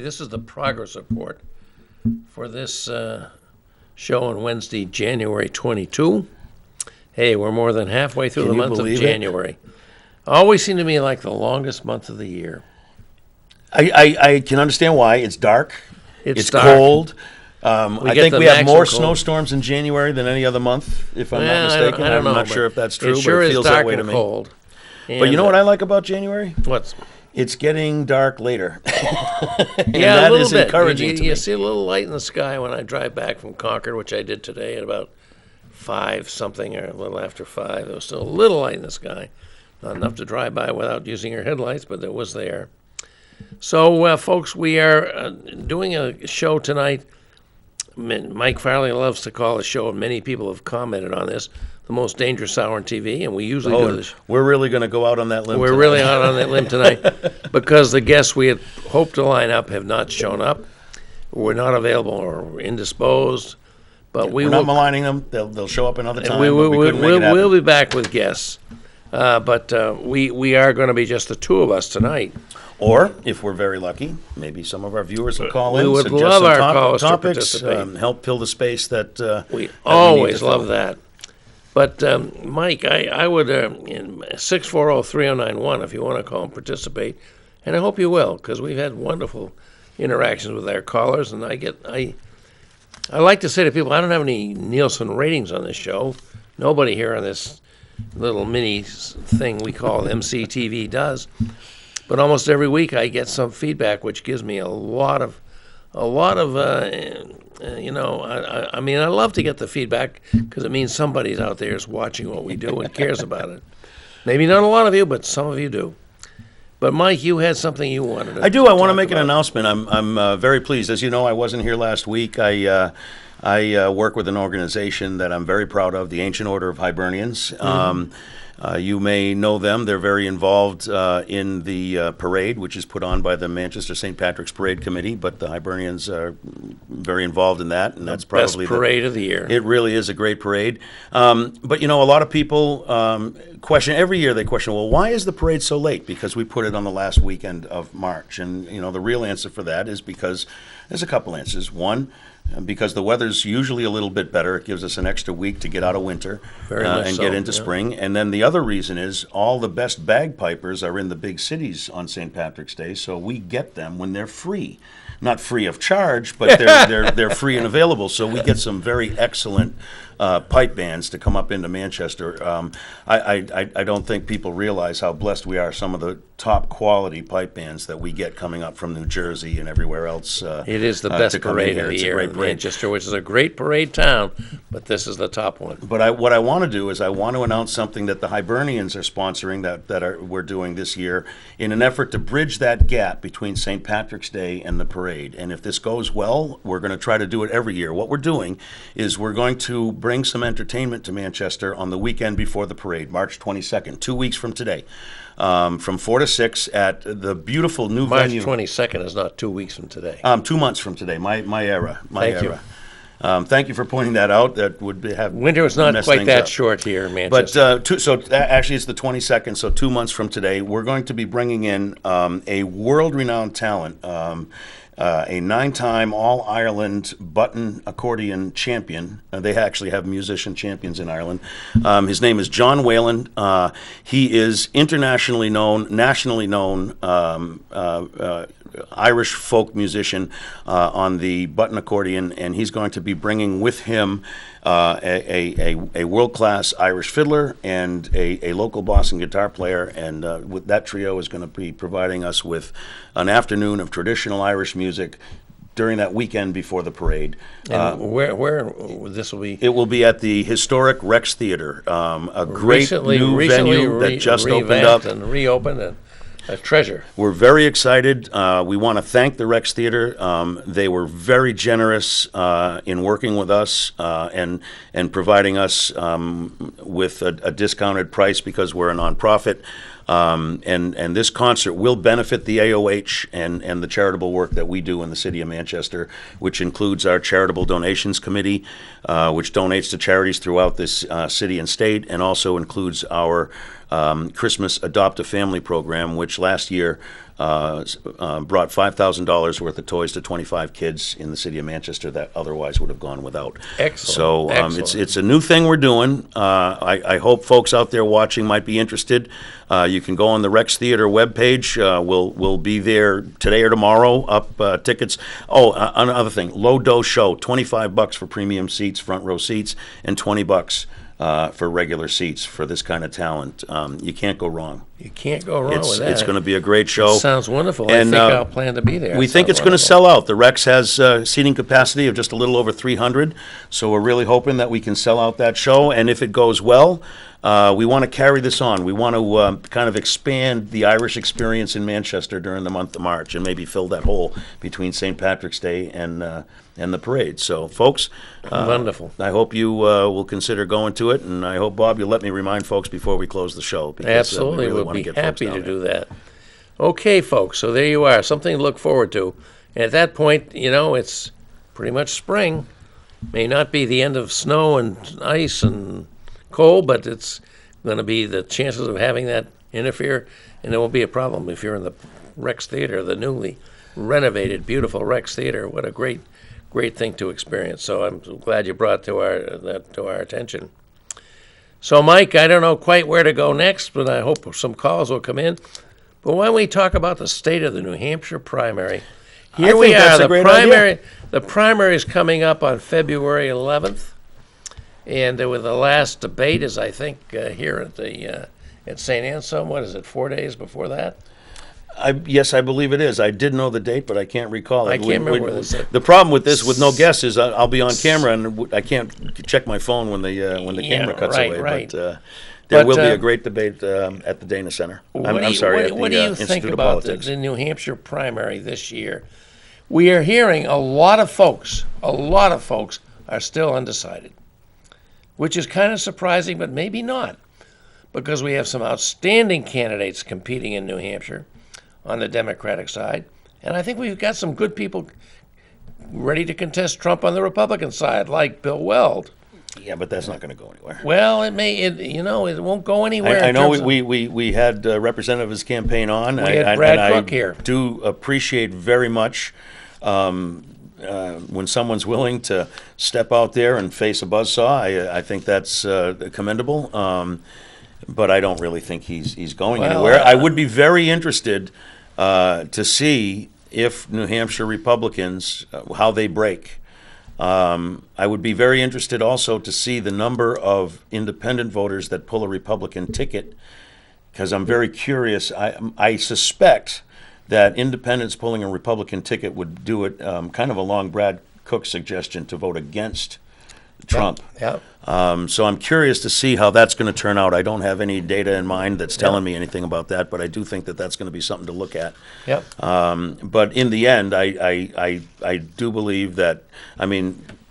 This is the progress report for this show on Wednesday, January 22. Hey, we're more than halfway through the month of January. Always seemed to me like the longest month of the year. I can understand why. It's dark. It's dark. Cold. I think we have more cold. snowstorms in January than any other month, if I'm not mistaken. I don't know, I'm not sure if that's true, it sure but it is feels dark that way to and me. Cold. But you know what I like about January? What's? It's getting dark later. And Yeah, that a little is bit. encouraging to me. You see a little light in the sky when I drive back from Concord, which I did today at about 5 something or a little after 5. There was still a little light in the sky. Not enough to drive by without using your headlights, but it was there. So, folks, we are doing a show tonight. Mike Farley loves to call a show, and many people have commented on this, the most dangerous hour on TV, and we usually do this. We're really going to go out on that limb We're tonight. really out on that limb tonight because the guests we had hoped to line up have not shown up. We're not available or indisposed. But We're not maligning them. They'll show up another time. We'll be back with guests. But we are going to be just the two of us tonight. Or, if we're very lucky, maybe some of our viewers will call in. We would suggest love some our callers to topics, participate. help fill the space that We that always need to love fill. that. But, Mike, I would, in 640-3091, if you want to call and participate, and I hope you will, because we've had wonderful interactions with our callers, and I like to say to people, I don't have any Nielsen ratings on this show. Nobody here on this little mini thing we call MCTV does. But almost every week I get some feedback, which gives me a lot of, you know, I mean, I love to get the feedback because it means somebody's out there is watching what we do and cares about it. Maybe not a lot of you, but some of you do. But Mike, you had something you wanted to I do. I want to talk make an about. announcement. I'm very pleased. As you know, I wasn't here last week. I work with an organization that I'm very proud of, the Ancient Order of Hibernians. You may know them. They're very involved in the parade, which is put on by the Manchester St. Patrick's Parade Committee, but the Hibernians are very involved in that, and that's probably Best parade of the year. It really is a great parade. But, you know, a lot of people question, every year they question, well, why is the parade so late? Because we put it on the last weekend of March. And, you know, the real answer for that is because there's a couple answers. One, because the weather's usually a little bit better. It gives us an extra week to get out of winter Very much and so, get into yeah. spring. And then the other reason is all the best bagpipers are in the big cities on St. Patrick's Day, so we get them when they're free. Not free of charge, but they're free and available. So we get some very excellent pipe bands to come up into Manchester. I don't think people realize how blessed we are. Some of the top quality pipe bands that we get coming up from New Jersey and everywhere else. It is the best to come in parade here. of the It's a year great in parade. Manchester, which is a great parade town, but this is the top one. But what I want to do is I want to announce something that the Hibernians are sponsoring we're doing this year in an effort to bridge that gap between St. Patrick's Day and the parade. And if this goes well, we're going to try to do it every year. What we're doing is we're going to bring some entertainment to Manchester on the weekend before the parade, March 22nd, 2 weeks from today, from 4 to 6 at the beautiful new March venue. 22nd is not 2 weeks from today. 2 months from today, my era. Thank you. Thank you for pointing that out. That would have Winter is not messed quite things that up. short here in Manchester. But actually, it's the 22nd, so 2 months from today, we're going to be bringing in a world-renowned talent, a 9-time All-Ireland button accordion champion. They actually have musician champions in Ireland. His name is John Whalen. He is internationally known, nationally known Irish folk musician on the button accordion, and he's going to be bringing with him a world-class Irish fiddler and a local Boston guitar player, and with that trio is going to be providing us with an afternoon of traditional Irish music during that weekend before the parade. And where this will be? It will be at the historic Rex Theater, a great new recently venue that just opened up. and reopened, and a treasure. We're very excited. We want to thank the Rex Theater. They were very generous in working with us and providing us with a discounted price because we're a nonprofit. And this concert will benefit the AOH and the charitable work that we do in the city of Manchester, which includes our Charitable Donations Committee, which donates to charities throughout this city and state, and also includes our Christmas Adopt a Family program, which last year brought $5,000 worth of toys to 25 kids in the city of Manchester that otherwise would have gone without. Excellent. So Excellent. it's a new thing we're doing. I hope folks out there watching might be interested. You can go on the Rex Theater webpage. We'll be there today or tomorrow. Up tickets. Oh, another thing. Low dose show. $25 for premium seats, front row seats, and $20 for regular seats for this kind of talent. You can't go wrong. You can't go wrong with that. It's going to be a great show. Sounds wonderful. And, I think I'll plan to be there. We think it's going to sell out. The Rex has seating capacity of just a little over 300, so we're really hoping that we can sell out that show. And if it goes well, we want to carry this on. We want to kind of expand the Irish experience in Manchester during the month of March and maybe fill that hole between St. Patrick's Day and the parade. So, folks, Wonderful. I hope you will consider going to it, and I hope, Bob, you'll let me remind folks before we close the show. Because, Absolutely, we really we'll want to be get folks happy down to there. do that. Okay, folks, so there you are, something to look forward to. And at that point, it's pretty much spring. May not be the end of snow and ice and cold, but it's going to be the chances of having that interfere, and it won't be a problem if you're in the Rex Theater, the newly renovated, beautiful Rex Theater. What a great thing to experience. So I'm glad you brought that to our attention. So, Mike, I don't know quite where to go next, but I hope some calls will come in. But why don't we talk about the state of the New Hampshire primary? Here we think are. that's a The great primary. idea. The primary is coming up on February 11th, and with the last debate is, I think, here at St. Anselm. What is it? 4 days before that? Yes, I believe it is. I did know the date, but I can't recall it. I can't remember this. The problem with this, with no guests, is I'll be on camera and I can't check my phone when the camera cuts right, away. right. But there But, will be a great debate at the Dana Center. I'm sorry, What at do the you Institute think of about Politics. the New Hampshire primary this year? We are hearing a lot of folks are still undecided, which is kind of surprising, but maybe not, because we have some outstanding candidates competing in New Hampshire on the Democratic side, and I think we've got some good people ready to contest Trump on the Republican side, like Bill Weld. Yeah, but that's not going to go anywhere. Well, it won't go anywhere. I in know terms of- we had a representative of his campaign on. We had Brad and Cook here. I do appreciate very much when someone's willing to step out there and face a buzzsaw. I think that's commendable. But I don't really think he's going anywhere. I would be very interested to see if New Hampshire Republicans, how they break. I would be very interested also to see the number of independent voters that pull a Republican ticket, because I'm very curious. I suspect that independents pulling a Republican ticket would do it kind of along Brad Cook's suggestion to vote against Trump. Yeah. So I'm curious to see how that's going to turn out. I don't have any data in mind that's telling me anything about that, but I do think that that's going to be something to look at. Yep. But in the end, I do believe that,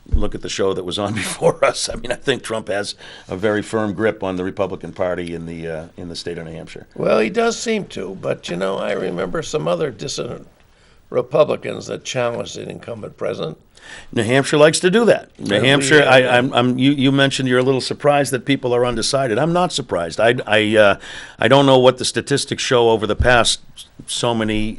look at the show that was on before us. I think Trump has a very firm grip on the Republican Party in the state of New Hampshire. Well, he does seem to, but I remember some other dissident Republicans that challenged the incumbent president. New Hampshire likes to do that. New we- Hampshire. You mentioned you're a little surprised that people are undecided. I'm not surprised. I don't know what the statistics show over the past so many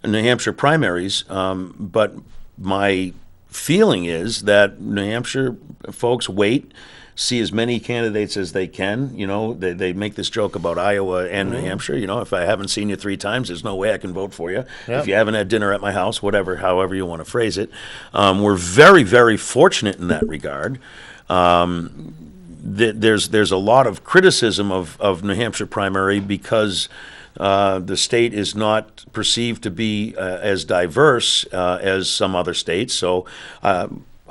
New Hampshire primaries, but my feeling is that New Hampshire folks wait, see as many candidates as they can. They make this joke about Iowa and New Hampshire. If I haven't seen you 3 times, there's no way I can vote for you. Yep. If you haven't had dinner at my house, however you want to phrase it. We're very, very fortunate in that regard. There's a lot of criticism of New Hampshire primary because the state is not perceived to be as diverse as some other states. So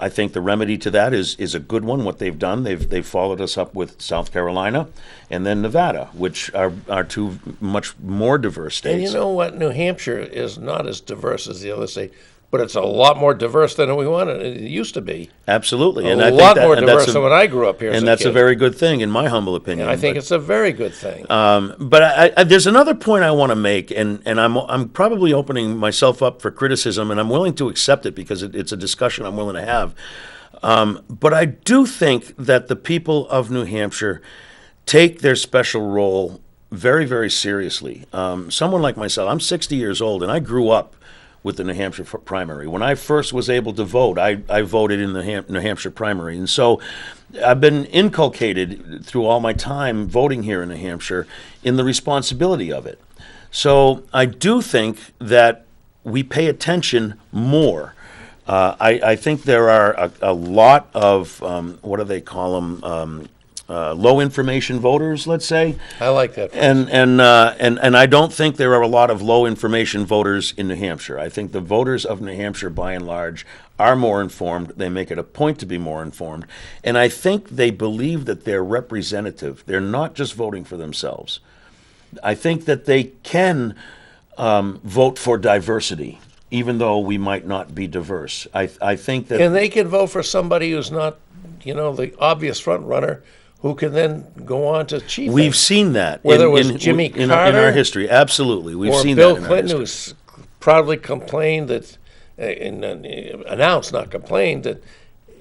I think the remedy to that is a good one. What they've done, they've followed us up with South Carolina and then Nevada, which are 2 much more diverse states. And you know what? New Hampshire is not as diverse as the other state, but it's a lot more diverse than we wanted. It used to be. Absolutely. A And I think lot that- more and that's diverse than when I grew up here. as And a that's a kid. very good thing, in my humble opinion. And I think But- it's a very good thing. But there's another point I want to make, and I'm probably opening myself up for criticism, and I'm willing to accept it because it's a discussion I'm willing to have. But I do think that the people of New Hampshire take their special role very, very seriously. Someone like myself, I'm 60 years old, and I grew up with the New Hampshire primary. When I first was able to vote, I voted in the New Hampshire primary. And so I've been inculcated through all my time voting here in New Hampshire in the responsibility of it. So I do think that we pay attention more. I think there are a lot of, what do they call them, low information voters, let's say. I like that. And I don't think there are a lot of low information voters in New Hampshire. I think the voters of New Hampshire, by and large, are more informed. They make it a point to be more informed. And I think they believe that they're representative. They're not just voting for themselves. I think that they can vote for diversity, even though we might not be diverse. I think that... And they can vote for somebody who's not, the obvious front runner, who can then go on to chief. We've seen that. Whether it was Jimmy Carter in our history, absolutely. We've or seen Bill that in Clinton, our history. who's proudly complained that, announced, not complained, that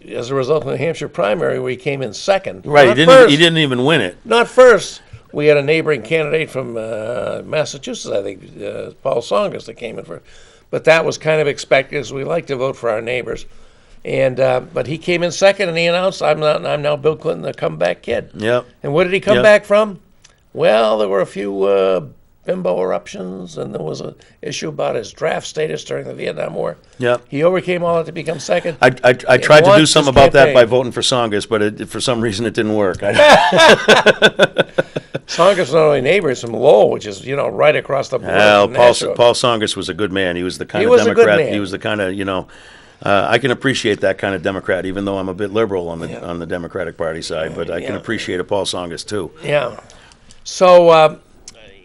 as a result of the New Hampshire primary, where he came in second. Right, Not he first, didn't even win it. Not first. We had a neighboring candidate from Massachusetts, I think, Paul Tsongas, that came in first. But that was kind of expected, as we like to vote for our neighbors. And but he came in second, and he announced, "I'm now Bill Clinton, the comeback kid." Yep. And what did he come Yep. back from? Well, there were a few bimbo eruptions, and there was an issue about his draft status during the Vietnam War. Yep. He overcame all that to become second. I tried to do launched something his about that by campaign. voting for Tsongas, but for some reason it didn't work. Tsongas not only neighbors from Lowell, which is right across the border. Well, from Paul Nashua. Tsongas was a good man. He was the kind He of was a good Democrat. man. He was the kind of I can appreciate that kind of Democrat, even though I'm a bit liberal on the Democratic Party side. But I can Yeah. appreciate a Paul Tsongas too. Yeah. So,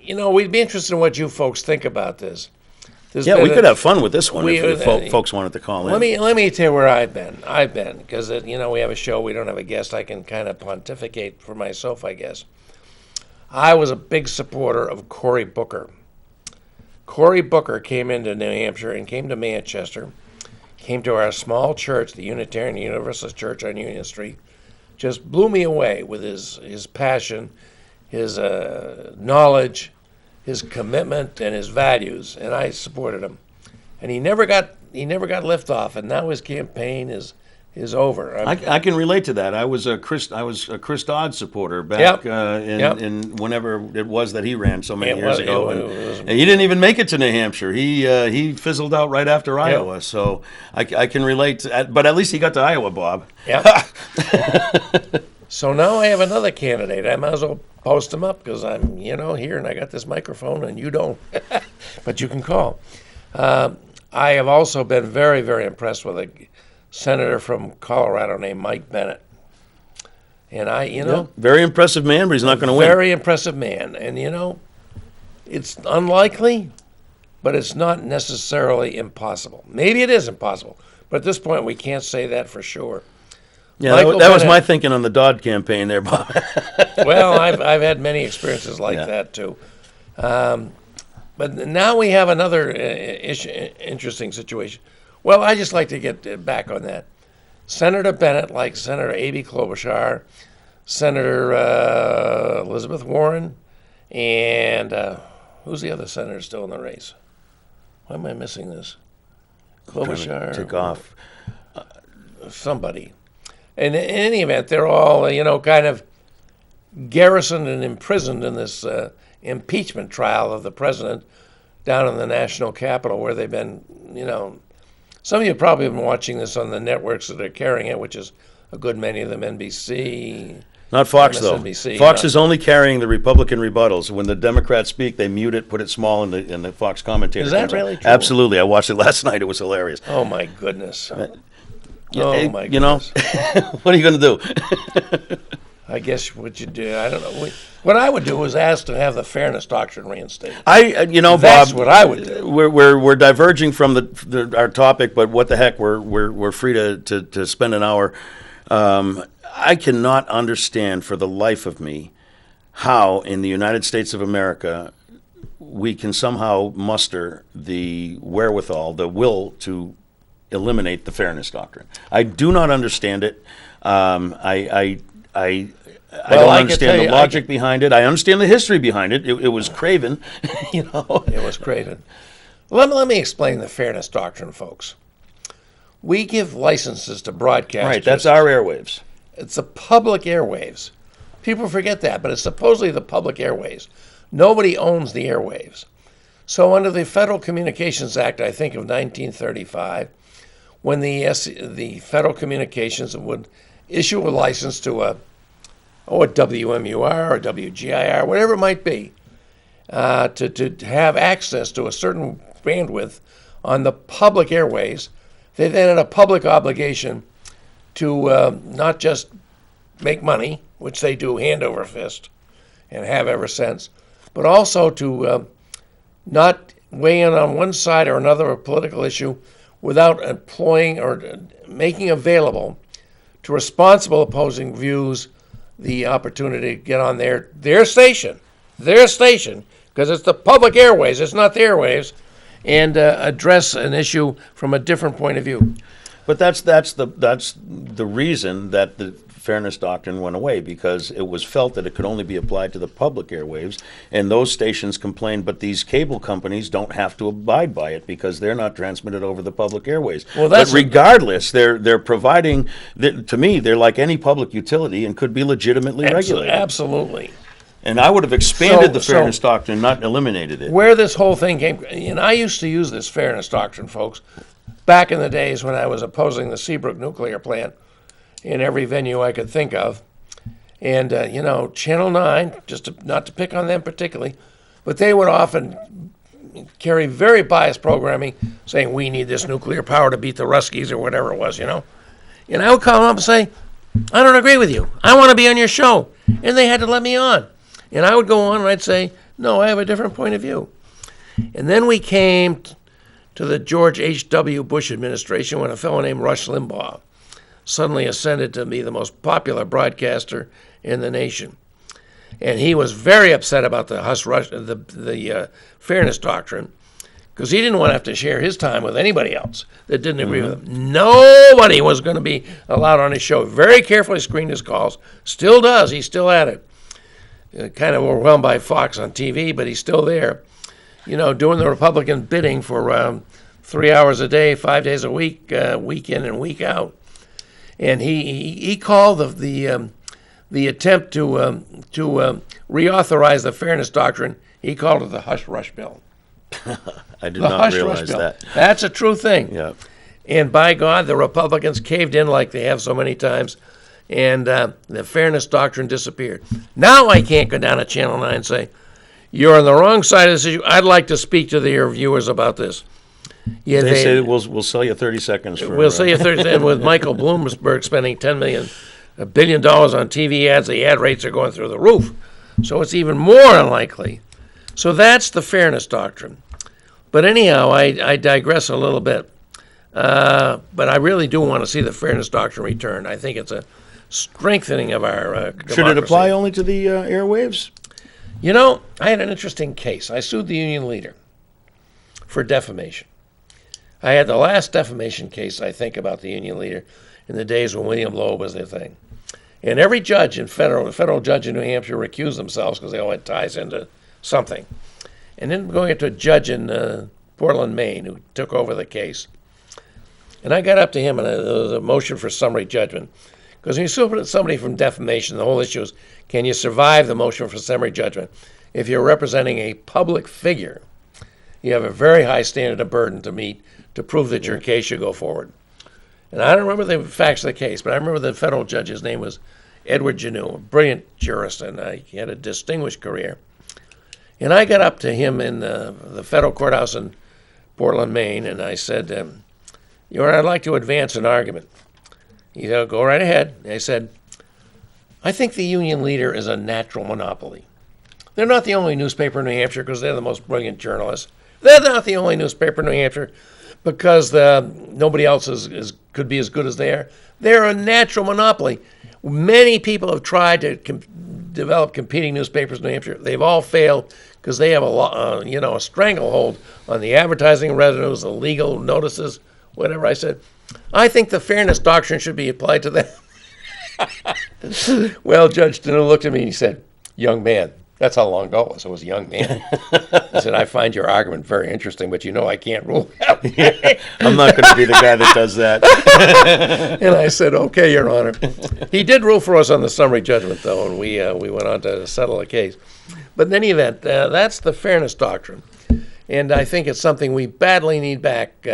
we'd be interested in what you folks think about this. Yeah, we could have fun with this one if we- folks wanted to call in. Let me tell you where I've been. Because we have a show. We don't have a guest. I can kind of pontificate for myself, I guess. I was a big supporter of Cory Booker. Cory Booker came into New Hampshire and came to Manchester, came to our small church, the Unitarian Universalist Church on Union Street, just blew me away with his passion, his knowledge, his commitment, and his values, and I supported him. And he never got liftoff, and now his campaign is over. I can relate to that. I was a Chris Dodd supporter back in whenever it was that he ran so many years ago, and he didn't even make it to New Hampshire. He fizzled out right after Iowa. So I can relate to that, but at least he got to Iowa, Bob. Yeah. So now I have another candidate. I might as well post him up because I'm here and I got this microphone and you don't, but you can call. I have also been very, very impressed with a senator from Colorado named Mike Bennett. And very impressive man, but he's not going to win. Very impressive man. And it's unlikely, but it's not necessarily impossible. Maybe it is impossible, but at this point we can't say that for sure. Yeah, that was Bennett- my thinking on the Dodd campaign there, Bob. Well, I've had many experiences like that too. But now we have another interesting situation. Well, I just like to get back on that. Senator Bennett, like Senator Amy Klobuchar, Senator Elizabeth Warren, and who's the other senator still in the race? Why am I missing this? Klobuchar. Took off. Somebody. And in any event, they're all, kind of garrisoned and imprisoned in this impeachment trial of the president down in the national capital where they've been, some of you probably have been watching this on the networks that are carrying it, which is a good many of them, NBC. Not Fox, though. MSNBC, Fox is only carrying the Republican rebuttals. When the Democrats speak, they mute it, put it small, and the Fox commentator Is that comes on. really true? Absolutely. I watched it last night. It was hilarious. Oh, my goodness. My You goodness. What are you going to do? I guess what you do, I don't know. What I would do is ask to have the fairness doctrine reinstated. That's Bob, what I would do. We're diverging from our topic, but what the heck? We're free to spend an hour. I cannot understand for the life of me how in the United States of America we can somehow muster the wherewithal, the will to eliminate the fairness doctrine. I do not understand it. I Well, don't I can understand tell the you- logic behind it. I understand the history behind it. It was Craven, you know. It was Craven. Let me explain the fairness doctrine, folks. We give licenses to broadcasters. Right, that's our airwaves. It's the public airwaves. People forget that, but it's supposedly the public airwaves. Nobody owns the airwaves. So under the Federal Communications Act, I think of 1935, when the Federal Communications would issue a license to a WMUR or WGIR, whatever it might be, to have access to a certain bandwidth on the public airways, they then had a public obligation to not just make money, which they do hand over fist and have ever since, but also to not weigh in on one side or another of a political issue without employing or making available to responsible opposing views the opportunity to get on their station, because it's the public airways, it's not the airwaves, and address an issue from a different point of view. But that's the reason that the fairness doctrine went away, because it was felt that it could only be applied to the public airwaves, and those stations complained, but these cable companies don't have to abide by it because they're not transmitted over the public airways. Well, that's but regardless, they're providing, to me, they're like any public utility and could be legitimately regulated. Absolutely. And I would have expanded the So- fairness doctrine, not eliminated it. Where this whole thing came, and I used to use this fairness doctrine, folks, back in the days when I was opposing the Seabrook nuclear plant in every venue I could think of. And, Channel 9, not to pick on them particularly, but they would often carry very biased programming saying, we need this nuclear power to beat the Ruskies or whatever it was, And I would call them up and say, I don't agree with you. I want to be on your show. And they had to let me on. And I would go on and I'd say, no, I have a different point of view. And then we came to the George H.W. Bush administration when a fellow named Rush Limbaugh suddenly ascended to be the most popular broadcaster in the nation. And he was very upset about the fairness doctrine, because he didn't want to have to share his time with anybody else that didn't agree with him. Nobody was going to be allowed on his show. Very carefully screened his calls. Still does. He's still at it. Kind of overwhelmed by Fox on TV, but he's still there. Doing the Republican bidding for 3 hours a day, 5 days a week, week in and week out. And he called the attempt to reauthorize the fairness doctrine, he called it the Hush Rush Bill. I did not realize that. That's a true thing. Yeah. And by God, the Republicans caved in like they have so many times, and the fairness doctrine disappeared. Now I can't go down to Channel 9 and say, you're on the wrong side of this issue. I'd like to speak to your viewers about this. Yeah, They say we'll sell you 30 seconds for. We'll say you 30, and with Michael Bloomberg spending $1 billion on TV ads, the ad rates are going through the roof. So it's even more unlikely. So that's the fairness doctrine. But anyhow, I digress a little bit. But I really do want to see the fairness doctrine returned. I think it's a strengthening of our democracy. Should it apply only to the airwaves? I had an interesting case. I sued the union leader for defamation. I had the last defamation case, I think, about the union leader in the days when William Loeb was the thing. And every judge in federal judge in New Hampshire recused themselves because they all had ties into something. And then going to a judge in Portland, Maine, who took over the case. And I got up to him, and there was a motion for summary judgment. Because when you sue somebody from defamation, the whole issue is, can you survive the motion for summary judgment? If you're representing a public figure, you have a very high standard of burden to meet to prove that your case should go forward. And I don't remember the facts of the case, but I remember the federal judge's name was Edward Janeau, a brilliant jurist, and he had a distinguished career. And I got up to him in the federal courthouse in Portland, Maine, and I said, Your Honor, I'd like to advance an argument. He said, go right ahead. And I said, I think the union leader is a natural monopoly. They're not the only newspaper in New Hampshire because they're the most brilliant journalists. They're not the only newspaper in New Hampshire because nobody else could be as good as they are. They're a natural monopoly. Many people have tried to develop competing newspapers in New Hampshire. They've all failed because they have a stranglehold on the advertising revenues, the legal notices, whatever. I said, I think the fairness doctrine should be applied to them. Well, Judge Danu looked at me and he said, "Young man." That's how long ago it was. It was a young man. I said, "I find your argument very interesting, but you know I can't rule that way." I'm not going to be the guy that does that. And I said, "Okay, Your Honor." He did rule for us on the summary judgment, though, and we went on to settle the case. But in any event, that's the fairness doctrine. And I think it's something we badly need back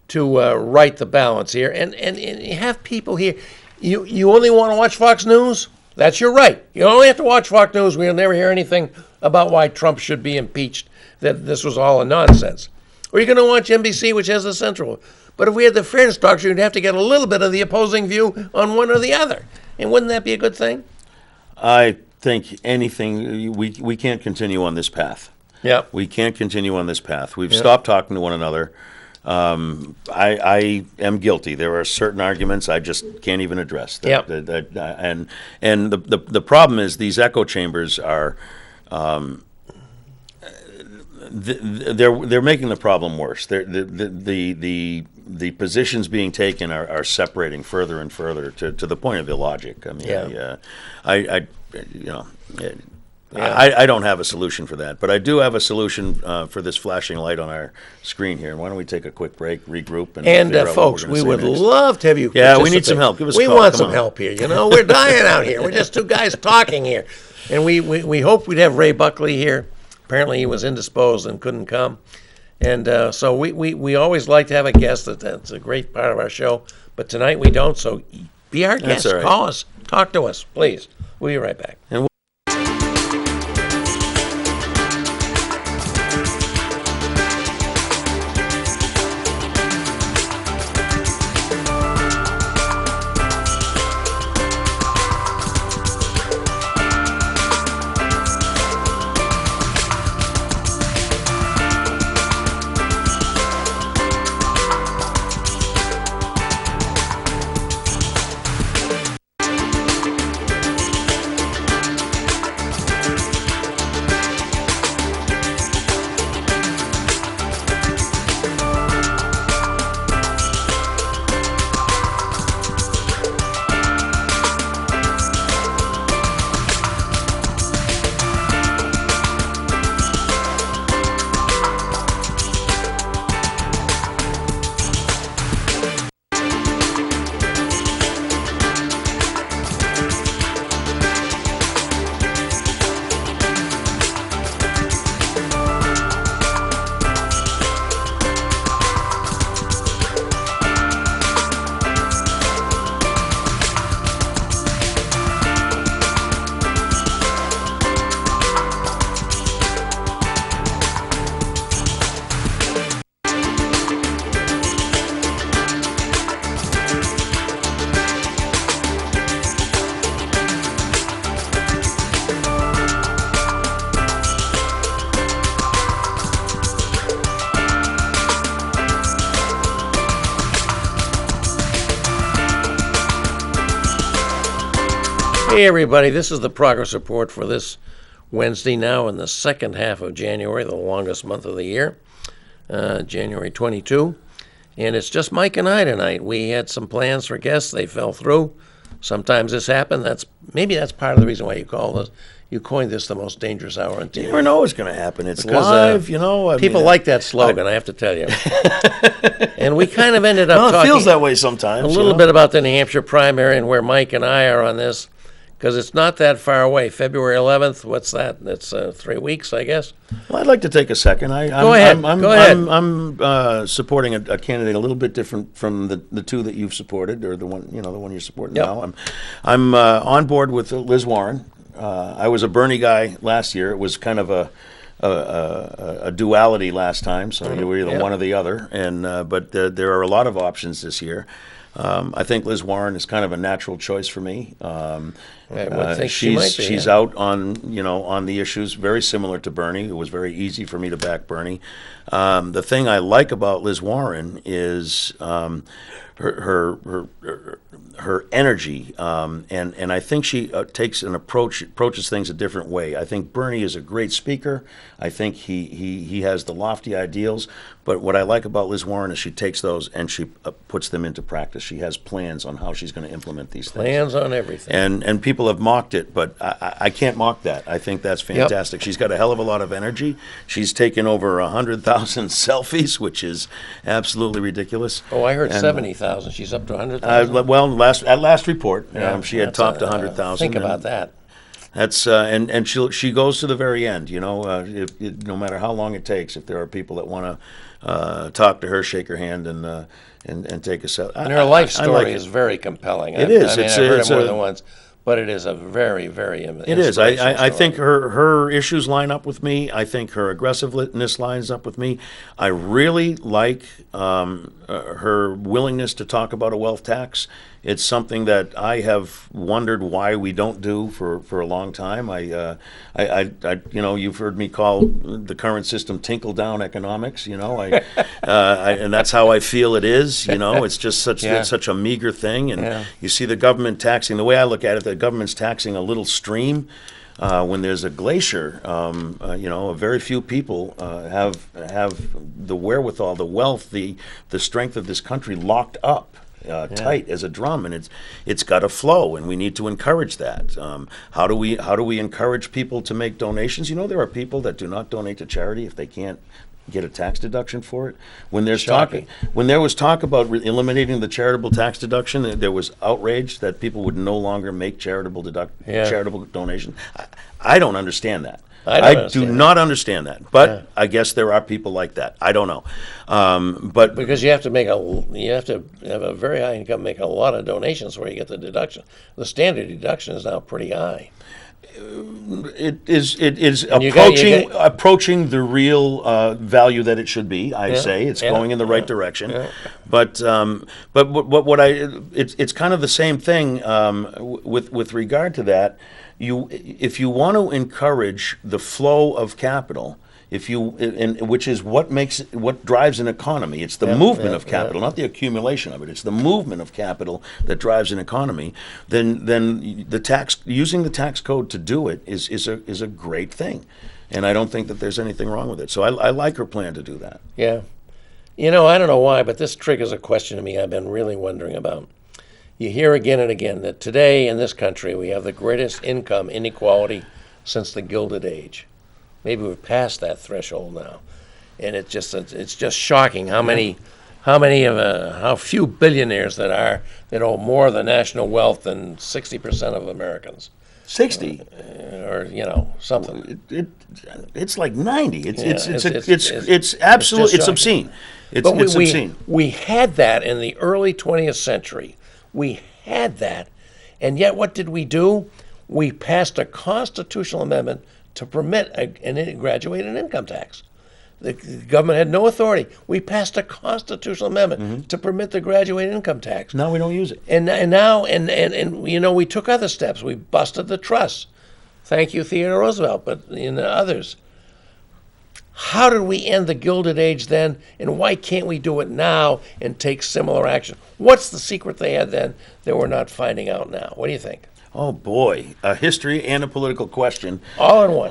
to right the balance here. And you have people here. You only want to watch Fox News? That's your right. You only have to watch Fox News. We'll never hear anything about why Trump should be impeached, that this was all a nonsense. Or you're going to watch NBC, which has the central. But if we had the fairness doctrine, you'd have to get a little bit of the opposing view on one or the other. And wouldn't that be a good thing? I think we can't continue on this path. Yeah. We can't continue on this path. We've stopped talking to one another. I am guilty. There are certain arguments I just can't even address. And the problem is these echo chambers are they're making the problem worse. The positions being taken are separating further and further to the point of illogic. I mean, I don't have a solution for that, but I do have a solution for this flashing light on our screen here. Why don't we take a quick break, regroup, and figure out folks, what we're we gonna would say next. love to have you. Yeah, we need some help. Give us a we call. want Come some on. help here. You know, we're dying out here. We're just two guys talking here, and we hoped we'd have Ray Buckley here. Apparently, he was indisposed and couldn't come, and so we always like to have a guest. That's a great part of our show, but tonight we don't. So be our guest. all right. Call us. Talk to us, please. We'll be right back. Hey, everybody, this is the progress report for this Wednesday now in the second half of January, the longest month of the year, January 22. And it's just Mike and I tonight. We had some plans for guests. They fell through. Sometimes this happened. Maybe that's part of the reason why you coined this the most dangerous hour on TV. You never know what's going to happen. It's Because, live, you know. People like that slogan, I have to tell you. And we kind of ended up No, it talking feels that way sometimes. a little bit about the New Hampshire primary and where Mike and I are on this, because it's not that far away. February 11th, what's that? That's 3 weeks, I guess. Well, I'd like to take a second. Go ahead. Go ahead. I'm supporting a candidate a little bit different from the two that you've supported, or the one you're supporting Yep. now. I'm on board with Liz Warren. I was a Bernie guy last year. It was kind of a duality last time, so you were either one or the other. And but there are a lot of options this year. I think Liz Warren is kind of a natural choice for me. I would think she might be, she's yeah. out on the issues very similar to Bernie. It was very easy for me to back Bernie. The thing I like about Liz Warren is her her energy, and I think she takes an approaches things a different way. I think Bernie is a great speaker. I think he has the lofty ideals. But what I like about Liz Warren is she takes those and she puts them into practice. She has plans on how she's going to implement these things. Plans on everything. And people have mocked it, but I can't mock that. I think that's fantastic. Yep. She's got a hell of a lot of energy. She's taken over 100,000 selfies, which is absolutely ridiculous. Oh, I heard 70,000. She's up to 100,000. Well, at last report, she had topped 100,000. Think about that. That's and she goes to the very end. No matter how long it takes, if there are people that want to talk to her, shake her hand, and take a selfie. And her life story is very compelling. It is. I've heard it more than once, but it is a very, very It is. I think her issues line up with me. I think her aggressiveness lines up with me. I really like her willingness to talk about a wealth tax. It's something that I have wondered why we don't do for a long time. You've heard me call the current system tinkle-down economics. And that's how I feel it is. It's just such a meager thing. And you see the government taxing. The way I look at it, the government's taxing a little stream. When there's a glacier, very few people have the wherewithal, the wealth, the strength of this country locked up. Tight as a drum, and it's got to flow, and we need to encourage that. How do we encourage people to make donations? There are people that do not donate to charity if they can't get a tax deduction for it. When there was talk about eliminating the charitable tax deduction, there was outrage that people would no longer make charitable donations. I don't understand that. I do not understand that, but I guess there are people like that. I don't know, but because you have to have a very high income, make a lot of donations where you get the deduction. The standard deduction is now pretty high. It is approaching the real value that it should be. I say it's going in the right direction, but it's kind of the same thing with regard to that. If you want to encourage the flow of capital, which is what drives an economy, it's the movement of capital, not the accumulation of it. It's the movement of capital that drives an economy. Then using the tax code to do it is a great thing, and I don't think that there's anything wrong with it. So I like her plan to do that. Yeah, I don't know why, but this triggers a question to me I've been really wondering about. You hear again and again that today in this country we have the greatest income inequality since the Gilded Age. Maybe we've passed that threshold now, and it's just shocking how few billionaires that own more of the national wealth than 60% of Americans. 60, or something. It's like 90. It's absolutely obscene. It's obscene. We had that in the early 20th century. We had that, and yet what did we do? We passed a constitutional amendment to permit a graduated income tax. The government had no authority. We passed a constitutional amendment to permit the graduated income tax. Now we don't use it. And now we took other steps. We busted the trust. Thank you, Theodore Roosevelt, but others. How did we end the Gilded Age then, and why can't we do it now and take similar action? What's the secret they had then that we're not finding out now? What do you think? Oh, boy. A history and a political question. All in one.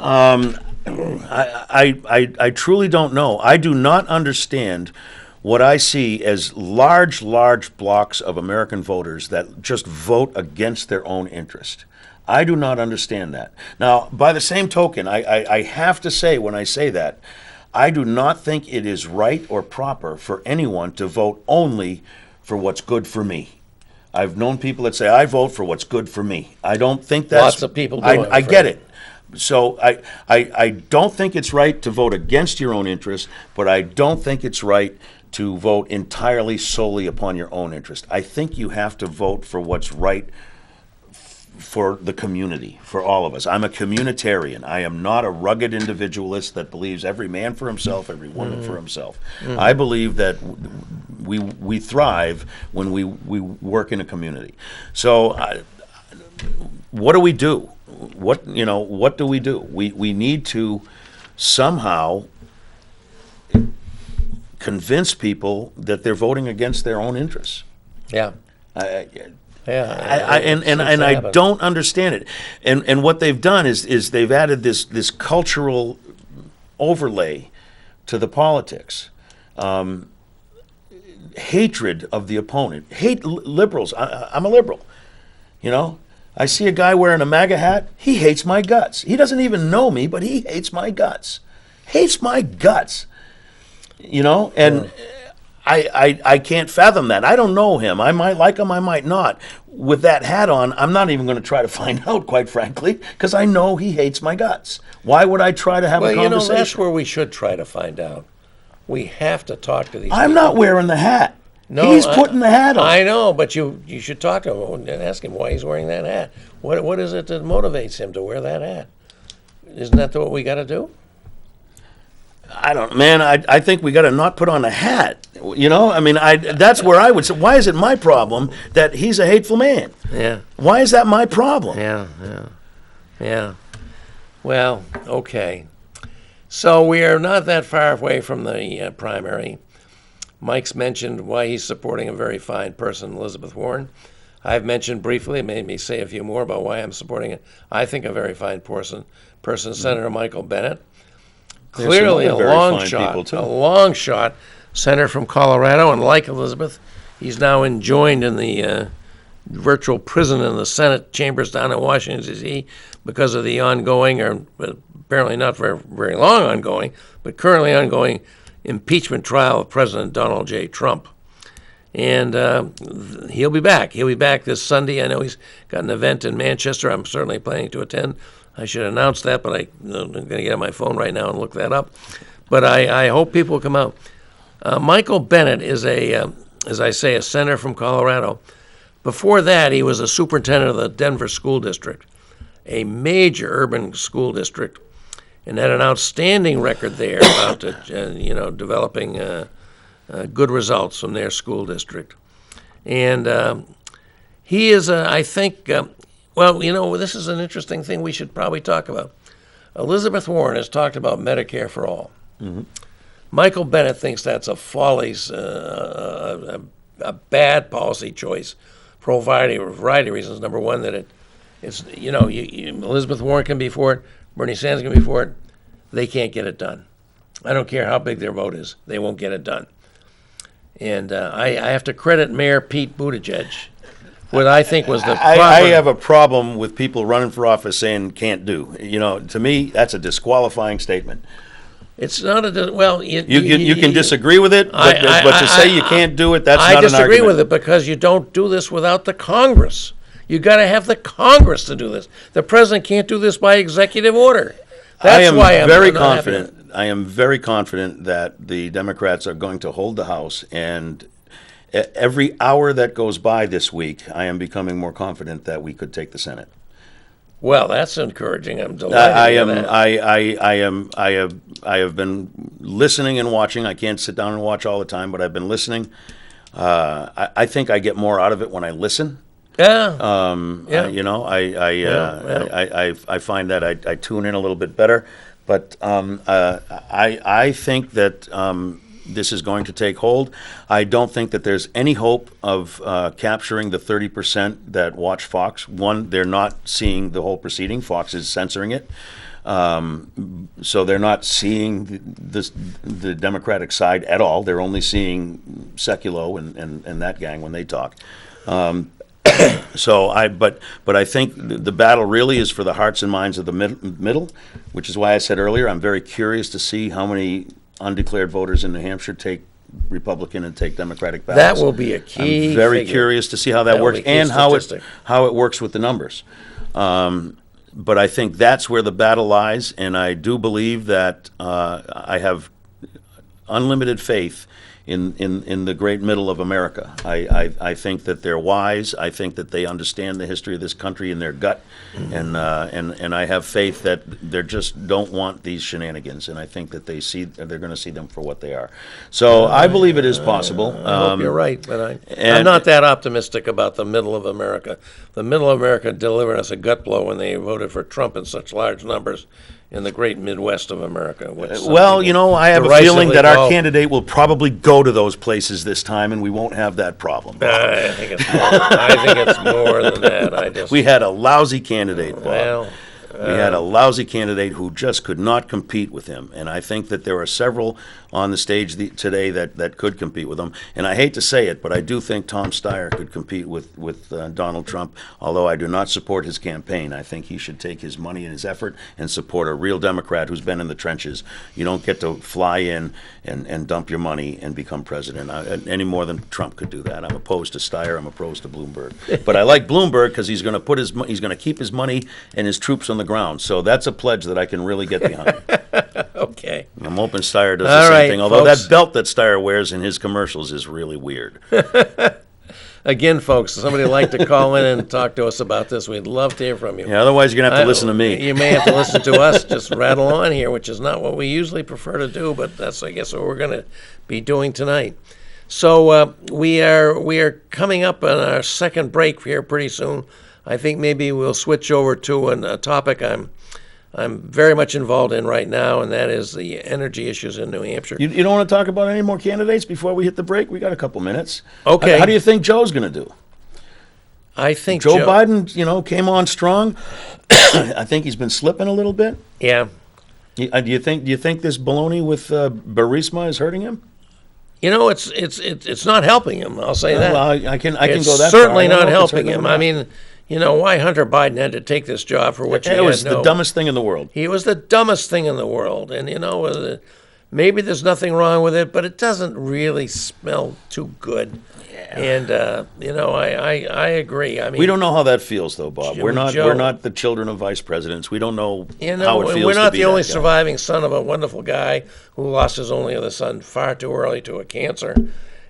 I truly don't know. I do not understand what I see as large blocks of American voters that just vote against their own interest. I do not understand that. Now, by the same token, I have to say when I say that, I do not think it is right or proper for anyone to vote only for what's good for me. I've known people that say, I vote for what's good for me. I don't think that's... Lots of people do. I get it. So I don't think it's right to vote against your own interests, but I don't think it's right to vote entirely solely upon your own interest. I think you have to vote for what's right for the community, for all of us. I'm a communitarian. I am not a rugged individualist that believes every man for himself, every woman for himself. I believe that we thrive when we work in a community. So what do we do? What do we do? We need to somehow convince people that they're voting against their own interests. Yeah. And I don't understand it. And what they've done is they've added this cultural overlay to the politics. Hatred of the opponent. Hate liberals. I'm a liberal. You know, I see a guy wearing a MAGA hat. He hates my guts. He doesn't even know me, but he hates my guts. Hates my guts. You know, and I can't fathom that. I don't know him. I might like him. I might not. With that hat on, I'm not even going to try to find out, quite frankly, because I know he hates my guts. Why would I try to have a conversation? Well, you know, that's where we should try to find out. We have to talk to these people. I'm not wearing the hat. No, he's putting the hat on. I know, but you should talk to him and ask him why he's wearing that hat. What is it that motivates him to wear that hat? Isn't that what we got to do? I don't, man. I think we got to not put on a hat. You know, I mean, that's where I would say. Why is it my problem that he's a hateful man? Yeah. Why is that my problem? Yeah. Well, okay. So we are not that far away from the primary. Mike's mentioned why he's supporting a very fine person, Elizabeth Warren. I've mentioned briefly, made me say a few more about why I'm supporting it. I think a very fine person, Senator Michael Bennet. Clearly a long shot, senator from Colorado, and like Elizabeth, he's now enjoined in the virtual prison in the Senate chambers down in Washington, D.C. because of the ongoing, or apparently not very, very long ongoing, but currently ongoing impeachment trial of President Donald J. Trump. And he'll be back. He'll be back this Sunday. I know he's got an event in Manchester. I'm certainly planning to attend. I should announce that, but I'm going to get on my phone right now and look that up. But I hope people will come out. Michael Bennet is as I say, a senator from Colorado. Before that, he was a superintendent of the Denver School District, a major urban school district, and had an outstanding record there about developing good results from their school district. And he is, I think, well, you know, this is an interesting thing we should probably talk about. Elizabeth Warren has talked about Medicare for all. Mm-hmm. Michael Bennet thinks that's a follies, a bad policy choice for a variety of reasons. Number one, that it's Elizabeth Warren can be for it, Bernie Sanders can be for it. They can't get it done. I don't care how big their vote is. They won't get it done. And I have to credit Mayor Pete Buttigieg. What I think was the proper... I have a problem with people running for office saying can't do. You know, to me, that's a disqualifying statement. It's not a... Well, you can disagree with it, but to say you can't do it, that's not an argument. I disagree with it because you don't do this without the Congress. You got to have the Congress to do this. The president can't do this by executive order. That's why I'm very confident. I am very confident that the Democrats are going to hold the House, and every hour that goes by this week, I am becoming more confident that we could take the Senate. Well, that's encouraging. I'm delighted. I have been listening and watching. I can't sit down and watch all the time, but I've been listening. I think I get more out of it when I listen. Yeah. I find that I tune in a little bit better, but I think that this is going to take hold. I don't think that there's any hope of capturing the 30% that watch Fox. One, they're not seeing the whole proceeding. Fox is censoring it. So they're not seeing the Democratic side at all. They're only seeing Sekulow and that gang when they talk. But I think the battle really is for the hearts and minds of the middle, which is why I said earlier I'm very curious to see how many undeclared voters in New Hampshire take Republican and take Democratic ballots. That will be a key. I'm very curious to see how that works and how it works with the numbers. But I think that's where the battle lies, and I do believe that I have unlimited faith in the great middle of America. I think that they're wise. I think that they understand the history of this country in their gut, and I have faith that they just don't want these shenanigans. And I think that they're going to see them for what they are. So I believe it is possible. I hope you're right, but I'm not that optimistic about the middle of America. The middle of America delivered us a gut blow when they voted for Trump in such large numbers, in the great Midwest of America. which some Well, people you know, I have a derisively feeling that our call- candidate will probably go to those places this time, and we won't have that problem. I think it's more, I think it's more than that. I just We had a lousy candidate, Bob. well, We had a lousy candidate who just could not compete with him, and I think that there are several on the stage today that could compete with him. And I hate to say it, but I do think Tom Steyer could compete with Donald Trump, although I do not support his campaign. I think he should take his money and his effort and support a real Democrat who's been in the trenches. You don't get to fly in and dump your money and become president any more than Trump could do that. I'm opposed to Steyer. I'm opposed to Bloomberg. But I like Bloomberg because he's going to keep his money and his troops on the ground. So that's a pledge that I can really get behind. okay. I'm hoping Steyer does All the same right, thing. Although folks. that belt that Steyer wears in his commercials is really weird. Again, folks, if somebody would like to call in and talk to us about this, we'd love to hear from you. Yeah, otherwise you're gonna have to listen to me. You may have to listen to us just rattle on here, which is not what we usually prefer to do, but that's, I guess, what we're going to be doing tonight. So we are coming up on our second break here pretty soon. I think maybe we'll switch over to a topic I'm very much involved in right now, and that is the energy issues in New Hampshire. You don't want to talk about any more candidates before we hit the break? We got a couple minutes. Okay. How do you think Joe's going to do? I think Joe Biden, came on strong. I think he's been slipping a little bit. Yeah. Do you think this baloney with Burisma is hurting him? You know, it's not helping him. I'll say that. Well, I can It's go that certainly far. I not don't know if it's helping hurting him. I mean, why Hunter Biden had to take this job for which he It was had the no. dumbest thing in the world. He was the dumbest thing in the world, and maybe there's nothing wrong with it, but it doesn't really smell too good. Yeah. And I agree. I mean, We don't know how that feels, though, Bob. Jimmy We're not Joe. we're not the children of vice presidents. We don't know how it feels. we're to not be the that only guy. surviving son of a wonderful guy who lost his only other son far too early to a cancer.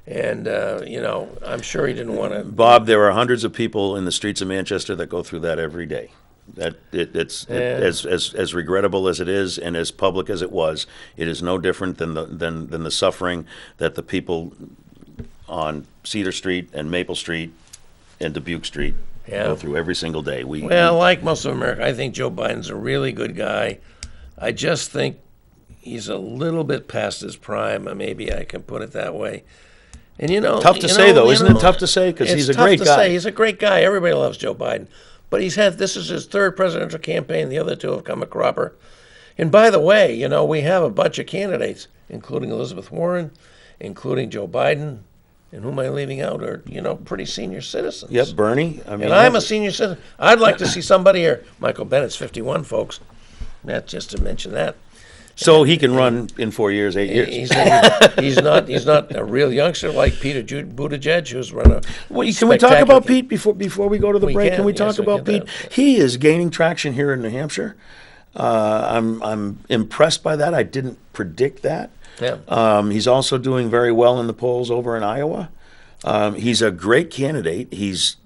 And, I'm sure he didn't want to. Bob, there are hundreds of people in the streets of Manchester that go through that every day. As regrettable as it is, and as public as it was, it is no different than the suffering that the people on Cedar Street and Maple Street and Dubuque Street go through every single day. Like most of America, I think Joe Biden's a really good guy. I just think he's a little bit past his prime. Maybe I can put it that way. And tough to say, though, isn't it? Tough to say because he's a great guy. It's tough to say. He's a great guy. Everybody loves Joe Biden, but this is his third presidential campaign. The other two have come a cropper. And by the way, we have a bunch of candidates, including Elizabeth Warren, including Joe Biden, and who am I leaving out? Are pretty senior citizens. Yep, Bernie. And I'm a senior citizen. I'd like to see somebody here. Michael Bennett's 51, folks. Just to mention that. So he can run in 4 years, 8 years. He's not a real youngster like Peter Buttigieg, who's run a. Can we talk about Pete before we go to the break? Can we talk yes, we about can Pete? He is gaining traction here in New Hampshire. I'm impressed by that. I didn't predict that. Yeah. He's also doing very well in the polls over in Iowa. He's a great candidate. He's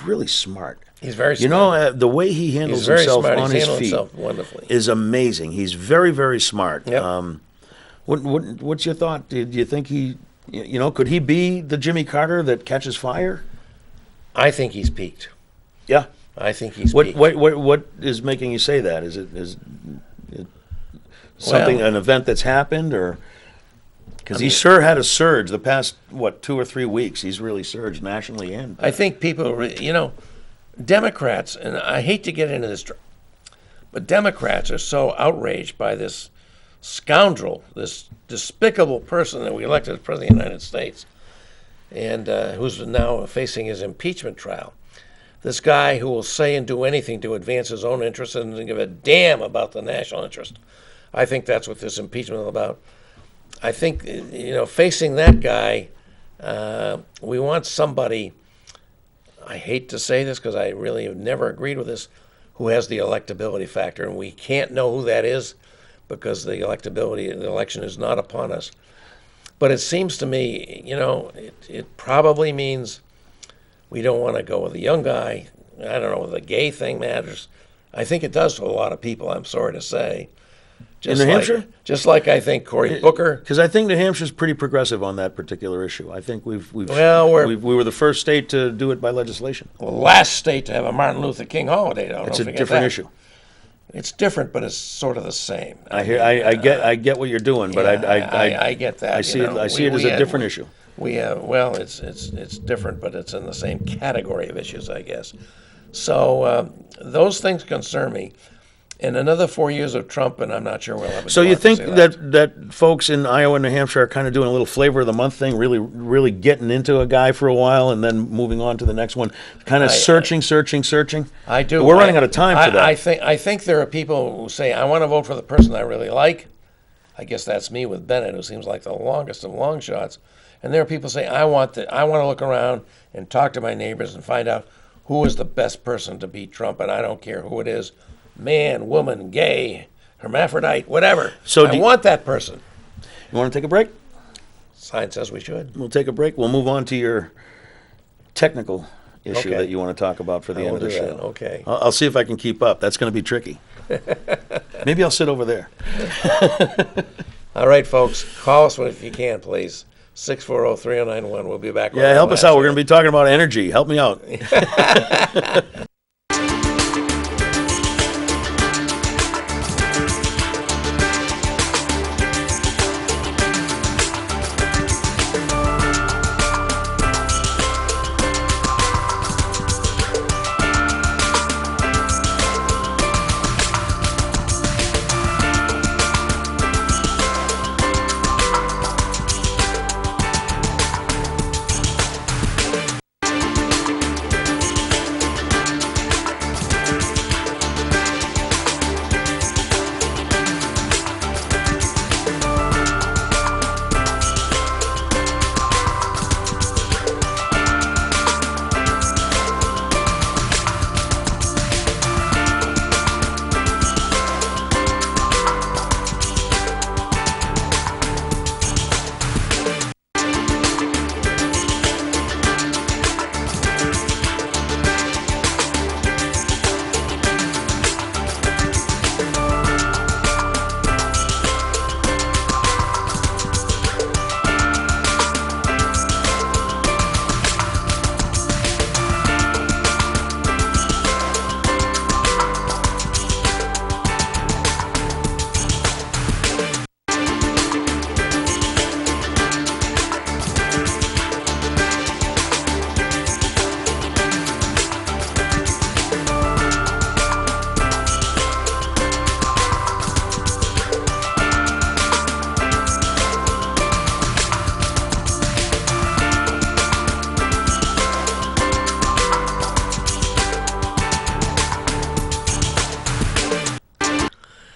really smart. He's very smart. The way he handles He's very himself smart. on He's his handled feet himself wonderfully. is amazing. He's very, very smart. Yep. What's your thought? Do you think could he be the Jimmy Carter that catches fire? I think he's peaked. Yeah. I think he's What peaked. what is making you say that? Is it something, an event that's happened, or because he sure had a surge the past 2 or 3 weeks? He's really surged nationally and I think people, Democrats, and I hate to get into this, but Democrats are so outraged by this scoundrel, this despicable person that we elected as President of the United States, and who's now facing his impeachment trial. This guy who will say and do anything to advance his own interests and doesn't give a damn about the national interest. I think that's what this impeachment is about. I think, facing that guy, we want somebody, I hate to say this because I really have never agreed with this, who has the electability factor. And we can't know who that is because the election is not upon us. But it seems to me, it probably means we don't want to go with a young guy. I don't know if the gay thing matters. I think it does to a lot of people, I'm sorry to say. In New Hampshire? Just like I think Cory Booker. Because I think New Hampshire's pretty progressive on that particular issue. I think we were the first state to do it by legislation. Last state to have a Martin Luther King holiday, though. It's a different issue. It's different, but it's sort of the same. I get what you're doing, but I get that. I you see know. it. I see it as a different issue. Well, it's different, but it's in the same category of issues, I guess. So those things concern me. In another 4 years of Trump, and I'm not sure we'll have a So you think democracy left. that folks in Iowa and New Hampshire are kind of doing a little flavor of the month thing, really getting into a guy for a while and then moving on to the next one, kind of searching. I do. We're running out of time for that. I think there are people who say, I want to vote for the person I really like. I guess that's me with Bennett, who seems like the longest of long shots. And there are people who say, I want to look around and talk to my neighbors and find out who is the best person to beat Trump, and I don't care who it is. Man, woman, gay, hermaphrodite, whatever. So I want that person. You want to take a break? Science says we should. We'll take a break. We'll move on to your technical issue Okay. that you want to talk about for the end of the We'll do show. that. Okay. I'll see if I can keep up. That's going to be tricky. Maybe I'll sit over there. All right, folks, call us if you can, please. 640-3091. We'll be back. with Yeah, our help us last out. We're year. going to be talking about energy. Help me out.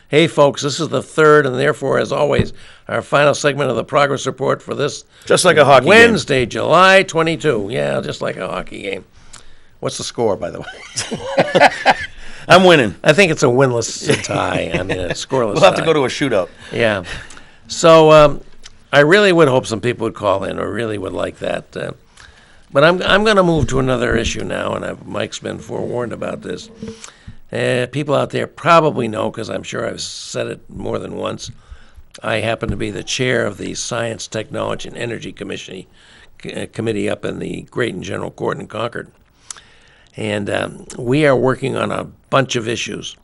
Hey, folks, this is the third and therefore, as always, our final segment of the progress report for this Just like a hockey game. Wednesday, July 22. Yeah, just like a hockey game. What's the score, by the way? I'm winning. I think it's a winless tie. I mean, a scoreless We'll have to tie. go to a shootout. Yeah. So I really would hope some people would call in, or really would like that. But I'm going to move to another issue now, and Mike's been forewarned about this. People out there probably know, because I'm sure I've said it more than once, I happen to be the chair of the Science, Technology, and Energy Committee up in the Great and General Court in Concord. And we are working on a bunch of issues.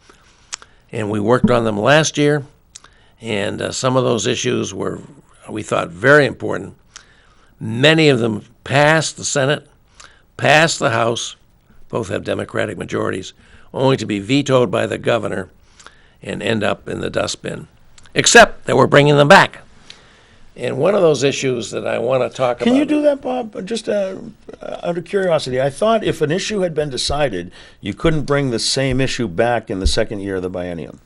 And we worked on them last year, and some of those issues were, we thought, very important. Many of them passed the Senate, passed the House, both have Democratic majorities, only to be vetoed by the governor and end up in the dustbin, except that we're bringing them back. And one of those issues that I want to talk about... Can you do that, Bob? Just out of curiosity, I thought if an issue had been decided, you couldn't bring the same issue back in the second year of the biennium,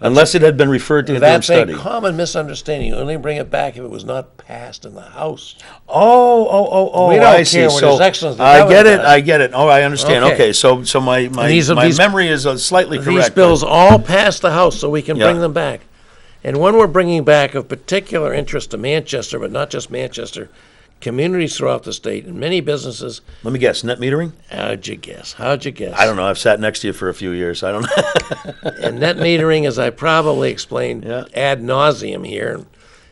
unless it had been referred to in the That's study. a common misunderstanding. You only bring it back if it was not passed in the House. Oh! We don't I care see. what So His Excellency the I governor get it. does. I get it. Oh, I understand. Okay. Okay, so my these memory is slightly correct. These bills all passed the House, so we can Yeah. bring them back. And one we're bringing back of particular interest to Manchester, but not just Manchester, communities throughout the state, and many businesses. Let me guess. Net metering? How'd you guess? How'd you guess? I don't know. I've sat next to you for a few years. I don't know. And net metering, as I probably explained Yeah. ad nauseum here,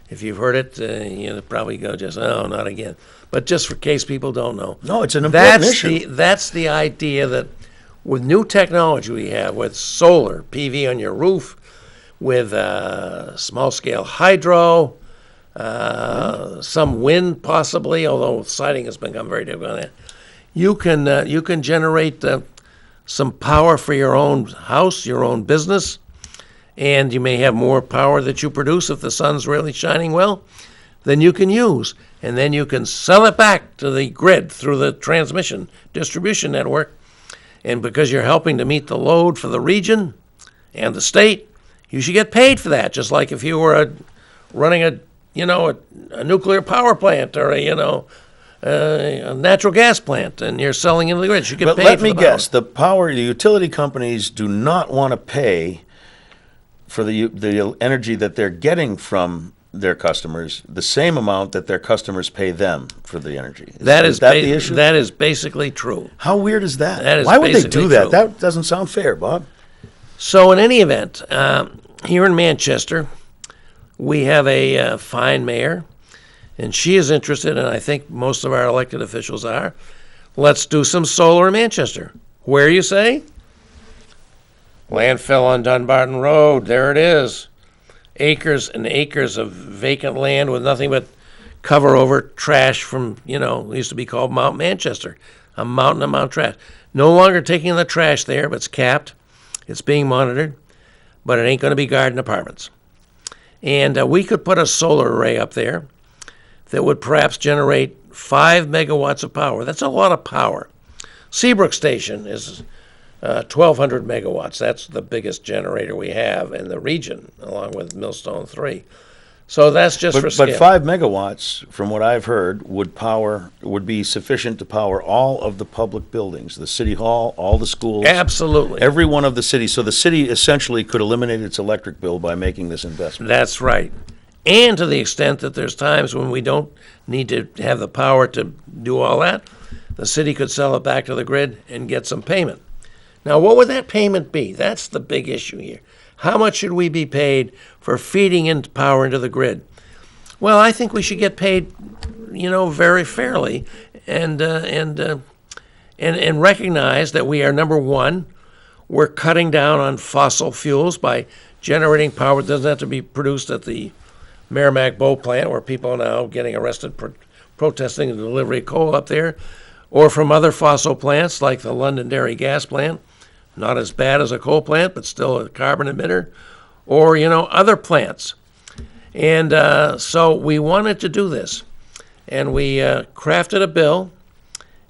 if you've heard it, you probably go just, oh, not again. But just for case people don't know. No, it's an important issue. That's the idea that with new technology we have, with solar, PV on your roof, with small-scale hydro, some wind possibly, although siting has become very difficult on that, you can generate some power for your own house, your own business, and you may have more power that you produce if the sun's really shining well than you can use. And then you can sell it back to the grid through the transmission distribution network. And because you're helping to meet the load for the region and the state, you should get paid for that, just like if you were running a nuclear power plant or a natural gas plant, and you're selling into the grid. You get But paid let for me the guess, power. the utility companies do not want to pay for the energy that they're getting from their customers the same amount that their customers pay them for the energy. Is that the issue? That is basically true. How weird is that? That is Why would they basically do that? true. That doesn't sound fair, Bob. So in any event, here in Manchester, we have a fine mayor, and she is interested, and I think most of our elected officials are. Let's do some solar in Manchester. Where, you say? Landfill on Dunbarton Road. There it is. Acres and acres of vacant land with nothing but cover over trash from, it used to be called Mount Manchester. A mountain of Mount trash. No longer taking the trash there, but it's capped. It's being monitored, but it ain't going to be garden apartments. And we could put a solar array up there that would perhaps generate 5 megawatts of power. That's a lot of power. Seabrook Station is 1,200 megawatts. That's the biggest generator we have in the region, along with Millstone 3. So that's just for scale. But 5 megawatts, from what I've heard, would be sufficient to power all of the public buildings, the city hall, all the schools. Absolutely. Every one of the cities. So the city essentially could eliminate its electric bill by making this investment. That's right. And to the extent that there's times when we don't need to have the power to do all that, the city could sell it back to the grid and get some payment. Now, what would that payment be? That's the big issue here. How much should we be paid for feeding in power into the grid? Well, I think we should get paid, very fairly, and recognize that we are, number one, we're cutting down on fossil fuels by generating power that doesn't have to be produced at the Merrimack Boat Plant, where people are now getting arrested protesting the delivery of coal up there, or from other fossil plants like the Londonderry gas plant. Not as bad as a coal plant, but still a carbon emitter, or, other plants. And so we wanted to do this. And we crafted a bill,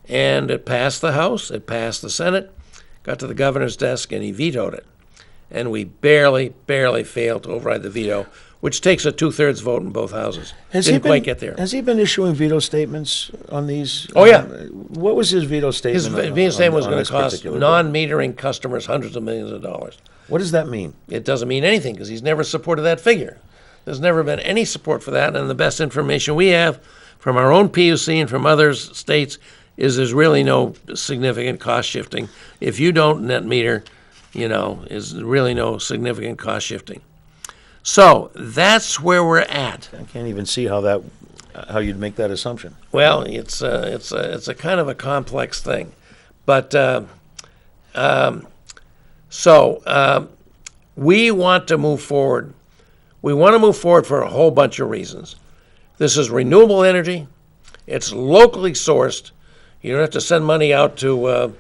and it passed the House, it passed the Senate, got to the governor's desk, and he vetoed it. And we barely failed to override the veto, which takes a 2/3 vote in both houses. Didn't quite get there. Has he been issuing veto statements on these? Oh, yeah. What was his veto statement? His veto statement was on going this to cost particular bill? non-metering customers hundreds of millions of dollars. What does that mean? It doesn't mean anything because he's never supported that figure. There's never been any support for that, and the best information we have from our own PUC and from other states is there's really no significant cost shifting. If you don't net meter, is really no significant cost shifting. So that's where we're at. I can't even see how you'd make that assumption. Well, it's a kind of a complex thing, but we want to move forward. We want to move forward for a whole bunch of reasons. This is renewable energy. It's locally sourced. You don't have to send money out to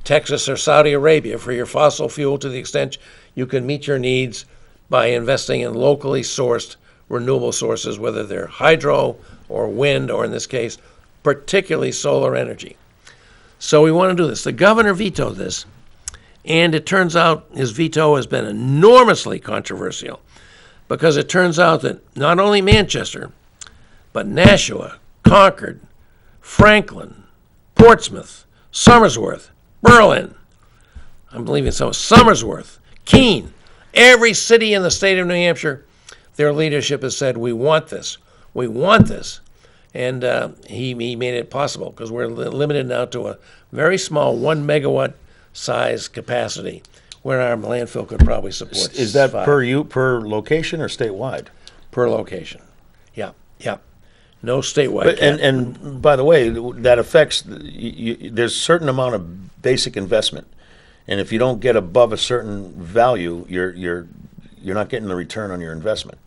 Texas or Saudi Arabia for your fossil fuel to the extent you can meet your needs by investing in locally sourced renewable sources, whether they're hydro or wind, or in this case, particularly solar energy. So we want to do this. The governor vetoed this, and it turns out his veto has been enormously controversial because it turns out that not only Manchester, but Nashua, Concord, Franklin, Portsmouth, Somersworth, Berlin, I'm believing so, Somersworth, Keene, every city in the state of New Hampshire, their leadership has said, we want this. We want this. And he made it possible because we're limited now to a very small 1 megawatt size capacity where our landfill could probably support. Is that 5 per location or statewide? per location? Yeah. No statewide But, cap. and by the way, that affects, there's a certain amount of basic investment. And if you don't get above a certain value, you're not getting the return on your investment.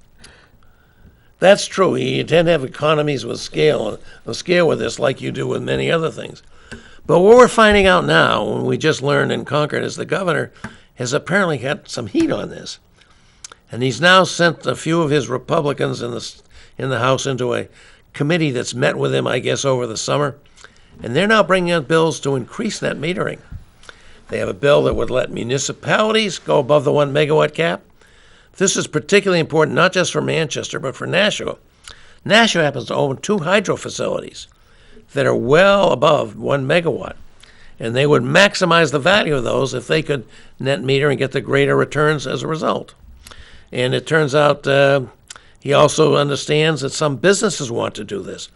That's true. You tend to have economies with scale, a scale with this like you do with many other things. But what we're finding out now, when we just learned in Concord, is the governor has apparently got some heat on this. And he's now sent a few of his Republicans in the House into a committee that's met with him, I guess, over the summer. And they're now bringing out bills to increase net metering. They have a bill that would let municipalities go above the 1 megawatt cap. This is particularly important not just for Manchester, but for Nashua. Nashua happens to own 2 hydro facilities that are well above 1 megawatt. And they would maximize the value of those if they could net meter and get the greater returns as a result. And it turns out he also understands that some businesses want to do this.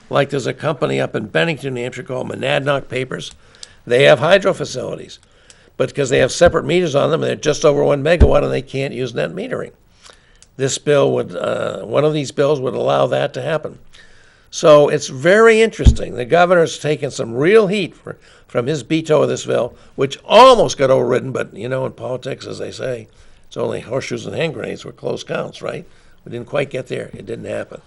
Like there's a company up in Bennington, New Hampshire called Monadnock Papers. They have hydro facilities, but because they have separate meters on them, they're just over 1 megawatt and they can't use net metering. This bill would, one of these bills would allow that to happen. So it's very interesting. The governor's taken some real heat from his veto of this bill, which almost got overridden, but you know, in politics, as they say, it's only horseshoes and hand grenades were close counts, right? We didn't quite get there. It didn't happen.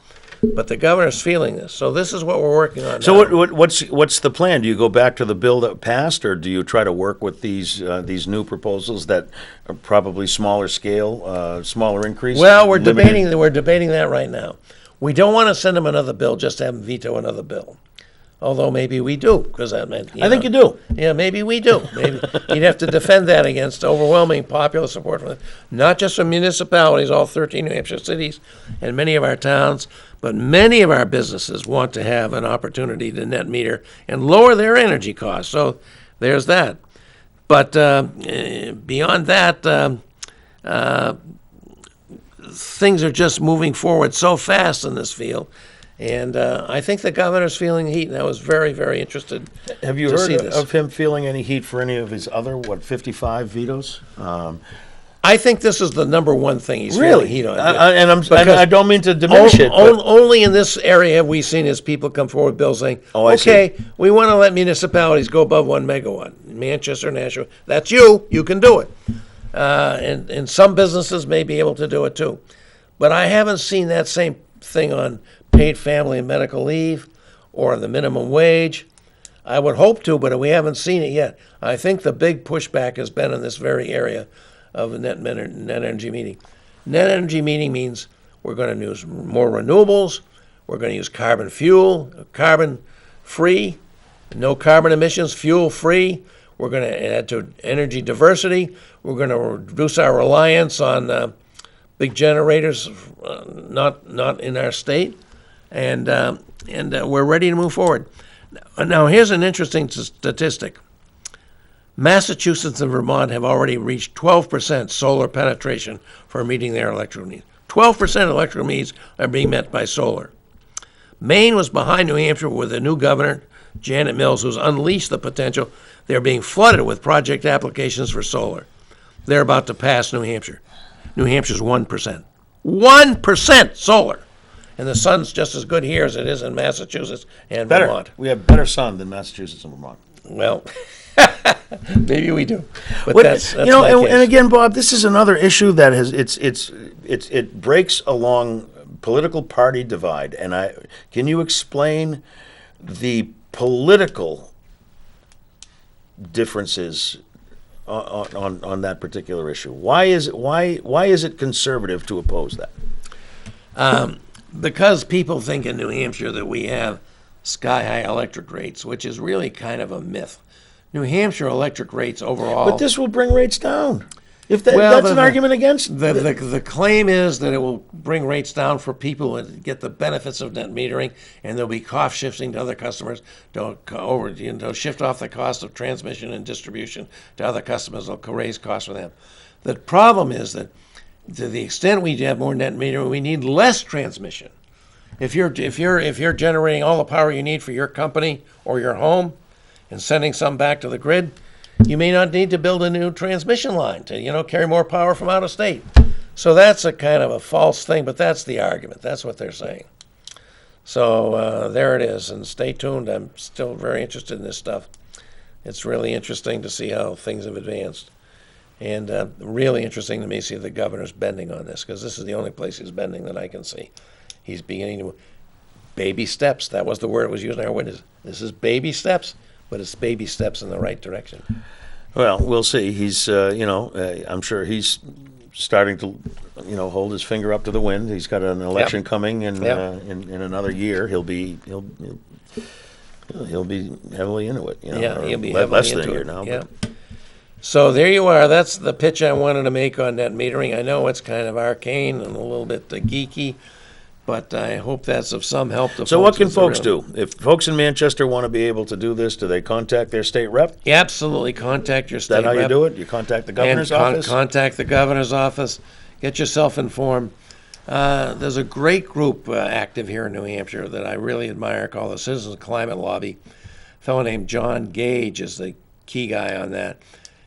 But the governor's feeling this. So this is what we're working on So now. what's the plan? Do you go back to the bill that passed, or do you try to work with these new proposals that are probably smaller scale, smaller increase? Well, we're limited- debating that right now. We don't want to send him another bill just to have him veto another bill. Although maybe we do, because that meant I think you do. Yeah, maybe we do. Maybe you'd have to defend that against overwhelming popular support from not just from municipalities, all 13 New Hampshire cities, and many of our towns, but many of our businesses want to have an opportunity to net meter and lower their energy costs. So there's that. But beyond that, things are just moving forward so fast in this field. And I think the governor's feeling the heat, and I was very, very interested Have you to heard see this. of him feeling any heat for any of his other 55 vetoes? I think this is the number one thing he's Really? feeling heat on. I don't mean to diminish it. But Only in this area have we seen his people come forward with bills saying, Oh, I see. okay, we want to let municipalities go above 1 megawatt. Manchester, Nashua, that's you can do it. And some businesses may be able to do it too. But I haven't seen that same thing on paid family and medical leave or the minimum wage. I would hope to, but we haven't seen it yet. I think the big pushback has been in this very area of net energy metering. Net energy metering means we're going to use more renewables, we're going to use carbon fuel, carbon free, no carbon emissions, fuel free. We're going to add to energy diversity. We're going to reduce our reliance on big generators, not in our state, and we're ready to move forward. Now, here's an interesting statistic. Massachusetts and Vermont have already reached 12% solar penetration for meeting their electrical needs. 12% of electrical needs are being met by solar. Maine was behind New Hampshire with a new governor, Janet Mills, who's unleashed the potential. They're being flooded with project applications for solar. They're about to pass New Hampshire. New Hampshire's 1%. 1% solar. And the sun's just as good here as it is in Massachusetts and better. Vermont. We have better sun than Massachusetts and Vermont. Well, maybe we do. But What- that's you know, my and, case. and again, Bob, this is another issue that has it breaks along political party divide. And can you explain the political differences on that particular issue? Why is it conservative to oppose that? Because people think in New Hampshire that we have sky-high electric rates, which is really kind of a myth. New Hampshire electric rates overall... But this will bring rates down. If Well, that's an argument against The claim is that it will bring rates down for people who get the benefits of net metering, and there'll be cost shifting to other customers to shift off the cost of transmission and distribution to other customers. They'll raise costs for them. The problem is that to the extent we have more net metering, we need less transmission. If you're generating all the power you need for your company or your home and sending some back to the grid, you may not need to build a new transmission line to, carry more power from out of state. So that's a kind of a false thing, but that's the argument. That's what they're saying. So there it is, and stay tuned. I'm still very interested in this stuff. It's really interesting to see how things have advanced. And really interesting to me to see the governor's bending on this, because this is the only place he's bending that I can see. He's beginning to baby steps. That was the word that was used in our witness. This is baby steps, but it's baby steps in the right direction. Well, we'll see. He's, I'm sure he's starting to, hold his finger up to the wind. He's got an election coming, and in another year he'll be heavily into it. He'll be less heavily than a year into it. now. Yeah. But So there you are. That's the pitch I wanted to make on net metering. I know it's kind of arcane and a little bit geeky, but I hope that's of some help to so, folks. what can It's folks real- do if folks in Manchester want to be able to do this? Do they contact their state rep? Is Absolutely contact your state that how you rep. do it? You contact the governor's office. Contact the governor's office. Get yourself informed. There's a great group active here in New Hampshire that I really admire called the Citizens Climate Lobby. A fellow named John Gage is the key guy on that.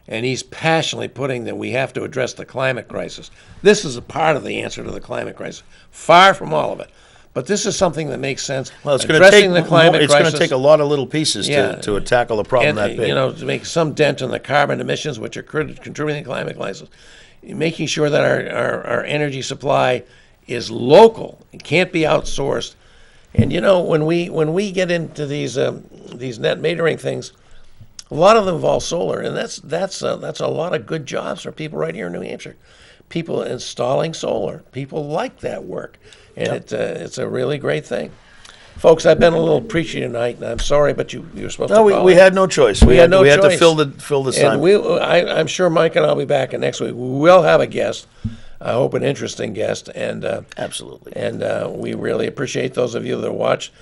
And he's passionately putting that we have to address the climate crisis. This is a part of the answer to the climate crisis, far from all of it. But this is something that makes sense. Well, it's going to take Addressing the climate it's going crisis. to take a lot of little pieces Yeah. to tackle a problem And, that big. to make some dent in the carbon emissions, which are contributing to the climate crisis, making sure that our energy supply is local. It can't be outsourced. And when we get into these net metering things, a lot of them involve solar, and that's a lot of good jobs for people right here in New Hampshire. People installing solar. People like that work, and it's a really great thing. Folks, I've been a little preachy tonight, and I'm sorry, but you were supposed to No, call we in. had no choice. We had no we had to choice. fill this time. And I'm sure Mike and I'll be back next week. We will have a guest. I hope an interesting guest, and Absolutely. we really appreciate those of you that watched.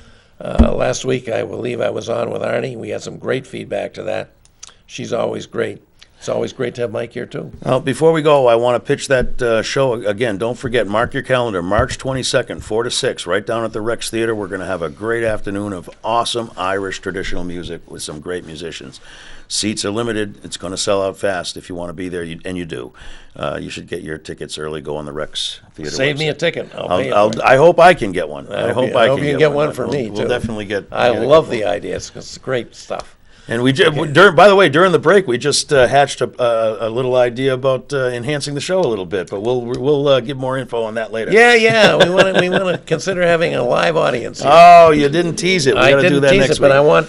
Last week, I believe I was on with Arnie. We had some great feedback to that. She's always great. It's always great to have Mike here, too. Well, before we go, I want to pitch that show again. Don't forget, mark your calendar, March 22nd, 4 to 6, right down at the Rex Theater. We're going to have a great afternoon of awesome Irish traditional music with some great musicians. Seats are limited. It's going to sell out fast if you want to be there, and you do. You should get your tickets early. Go on the Rex Theater Save website. me a ticket. I'll pay you for it. I hope I can get one. I hope I I hope can you can get get one for me, We'll too. definitely get. I get a love couple. the idea. It's great stuff. And by the way, during the break, we just hatched a little idea about enhancing the show a little bit, but we'll give more info on that later. Yeah. We want to consider having a live audience here. Oh, you didn't tease it. We I got to do didn't that tease next it, but week. I want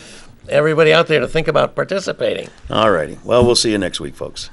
everybody out there to think about participating. All righty. Well, we'll see you next week, folks.